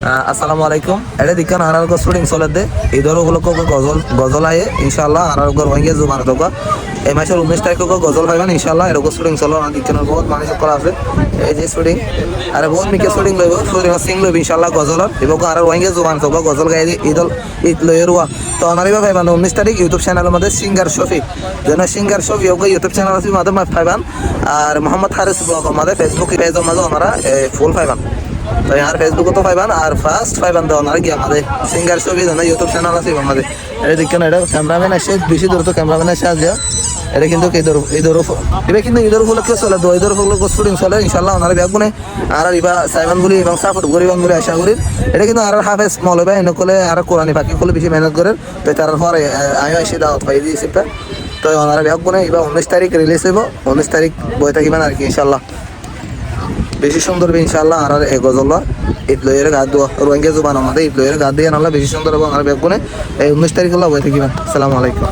আসসালামু আলাইকুম এটা দিকান আনার গো শুটিং চলে এই ধরো গুলো গজল আয়ে ইনশাআল্লাহ আনার গো রোহিঙ্গা জুবান তো এই মাসের 19 তারিখ গজল পাইবেন ইনশাআল্লাহ এরকম শুটিং চলো আর দিকানের বহুত মানুষ করা আছে এই যে শুটিং আর বহুত মিকে শুটিং লইব শুটিং সিং লইব ইনশাআল্লাহ গজল এবং আর রোহিঙ্গা জুবান তো গজল গাই ঈদ লইরুয়া তো আনারিবা পাইবেন 19 তারিখ ইউটিউব চ্যানেলের মধ্যে সিঙ্গার শফিক যেন সিঙ্গার শফিক ইউটিউব চ্যানেল আছে মাধ্যমে পাইবেন আর মোহাম্মদ হারিস ব্লগ আমাদের ফেসবুক পেজের মাঝে ওনারা ফুল পাইবেন তো আর ফেসবুকে তো পাইবেন আর ফার্স্ট পাইবেন তো ওনারা কি আমাদের সিঙ্গার ছবি জানা ইউটিউব চ্যানেল আছে আমাদের এটা দেখেন এটা ক্যামেরাম্যান এসে বেশি দূর তো ক্যামেরাম্যান এসে আসবে এটা কিন্তু ঈদের এটা কিন্তু ঈদের উপলক্ষে চলে তো ঈদের উপলক্ষে শুটিং চলে ইনশাল্লাহ ওনারা ব্যাগুনে আর ইবা সাইবানগুলি এবং সাপোর্ট গরিবানগুলি আশা করি এটা কিন্তু আর হাফেজ মৌলবে এনে করলে আর কোরআনি পাখি করলে বেশি মেহনত করে তো তার পরে আমিও এসে দাওয়াত পাই দিয়েছি তো ওনারা ব্যাগুনে এবার 19 তারিখ রিলিজ হইব 19 তারিখ বই থাকিবেন আর কি ইনশাল্লাহ বেশি সুন্দর ইনশাআল্লাহ আর গজল ঈদ লইয়ের গা দোয়া রোহিঙ্গা জুবান আমাদের ঈদ লইয়ের গা দিয়ে আনলা বেশি সুন্দর এবং আর বেগুনে এই 19 তারিখ হলো বই থাকিবেন আসসালামু আলাইকুম।